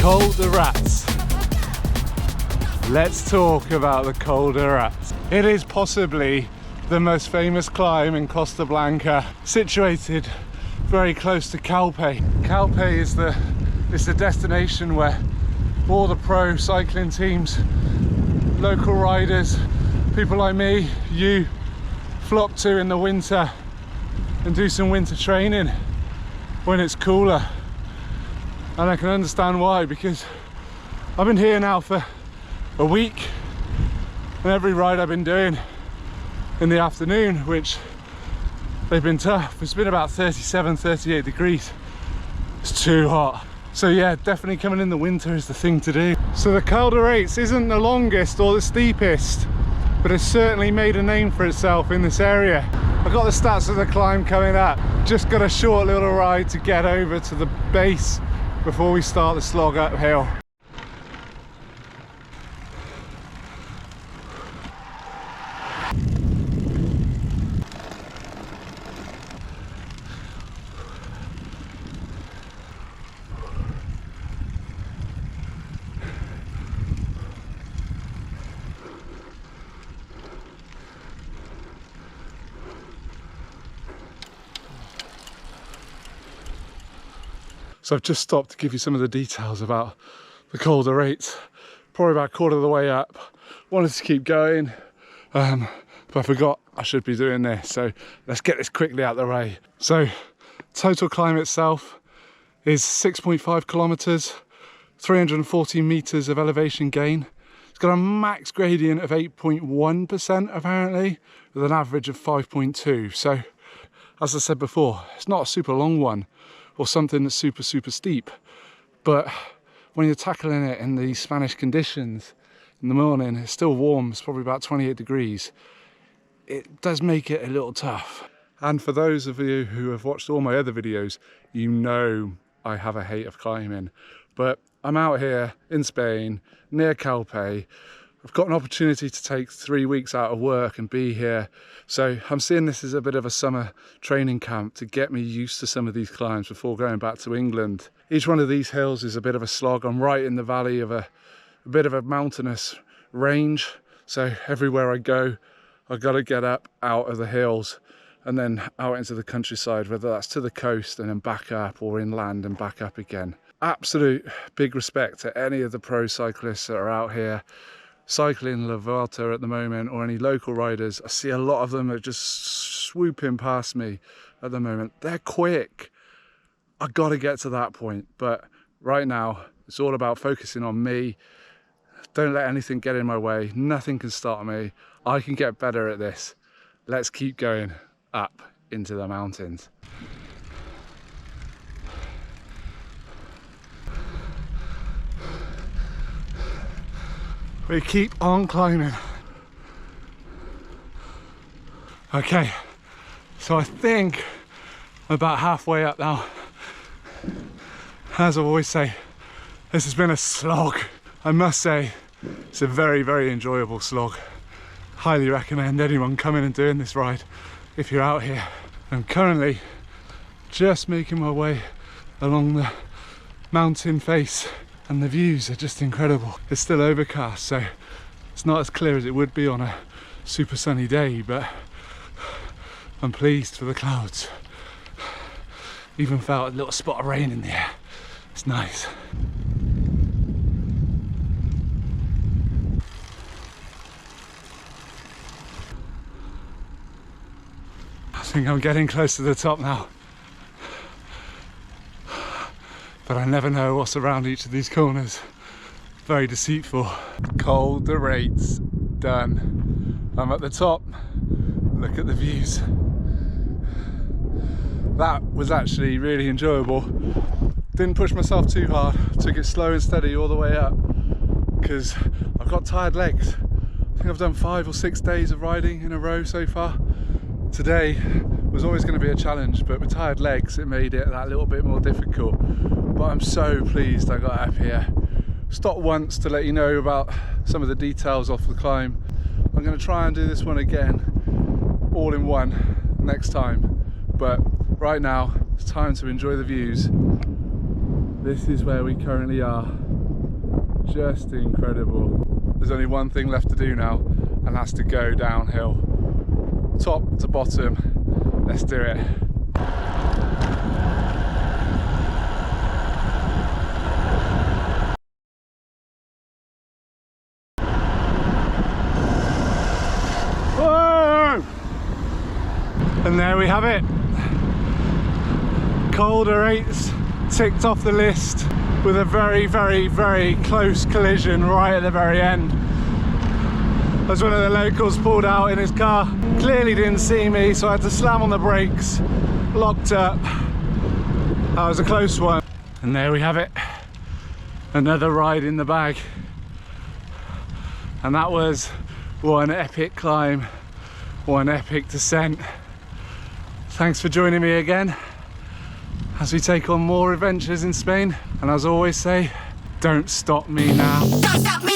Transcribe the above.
Coll de Rates. Let's talk about the Coll de Rates. It is possibly the most famous climb in Costa Blanca, situated very close to Calpe. Calpe is the destination where all the pro cycling teams, local riders, people like me, you, flock to in the winter and do some winter training when it's cooler. And I can understand why, because I've been here now for a week, and every ride I've been doing in the afternoon, which they've been tough, it's been about 37, 38 degrees. It's too hot. So yeah, definitely coming in the winter is the thing to do. So the Coll de Rates isn't the longest or the steepest, but it's certainly made a name for itself in this area. I've got the stats of the climb coming up. Just got a short little ride to get over to the base before we start the slog uphill. So I've just stopped to give you some of the details about the Coll de Rates. Probably about a quarter of the way up. Wanted to keep going, but I forgot I should be doing this. So let's get this quickly out of the way. So total climb itself is 6.5 kilometers, 340 meters of elevation gain. It's got a max gradient of 8.1% apparently, with an average of 5.2. So as I said before, it's not a super long one or something that's super steep, but when you're tackling it in these Spanish conditions in the morning, it's still warm, it's probably about 28 degrees. It does make it a little tough. And for those of you who have watched all my other videos, you know I have a hate of climbing, but I'm out here in Spain near Calpe. I've got an opportunity to take 3 weeks out of work and be here. So I'm seeing this as a bit of a summer training camp to get me used to some of these climbs before going back to England. Each one of these hills is a bit of a slog. I'm right in the valley of a bit of a mountainous range. So everywhere I go, I've got to get up out of the hills and then out into the countryside, whether that's to the coast and then back up, or inland and back up again. Absolute big respect to any of the pro cyclists that are out here cycling La Vuelta at the moment, or any local riders. I see a lot of them are just swooping past me at the moment. They're quick. I got to get to that point, but right now it's all about focusing on me. Don't let anything get in my way. Nothing can stop me. I can get better at this. Let's keep going up into the mountains. We keep on climbing. Okay, so I think I'm about halfway up now. As I always say, this has been a slog. I must say, it's a very enjoyable slog. Highly recommend anyone coming and doing this ride if you're out here. I'm currently just making my way along the mountain face, and the views are just incredible. It's still overcast, so it's not as clear as it would be on a super sunny day, but I'm pleased for the clouds. Even felt a little spot of rain in the air. It's nice. I think I'm getting close to the top now. But I never know what's around each of these corners. Very deceitful. Coll de Rates done. I'm at the top. Look at the views. That was actually really enjoyable. Didn't push myself too hard. Took it slow and steady all the way up, because I've got tired legs. I think I've done 5 or 6 days of riding in a row so far. Today was always going to be a challenge, but with tired legs it made it that little bit more difficult. But I'm so pleased I got up here. Stopped once to let you know about some of the details off the climb. I'm going to try and do this one again, all in one, next time. But right now, it's time to enjoy the views. This is where we currently are. just incredible. There's only one thing left to do now, and that's to go downhill, top to bottom. Let's do it. Whoa! And there we have it. Coll de Rates ticked off the list with a very, very, very close collision right at the very end. As one of the locals pulled out in his car, clearly didn't see me, so I had to slam on the brakes, locked up. That was a close one. And there we have it. Another ride in the bag. And that was one epic climb, one epic descent. Thanks for joining me again as we take on more adventures in Spain. And as I always say, don't stop me now. Don't stop me.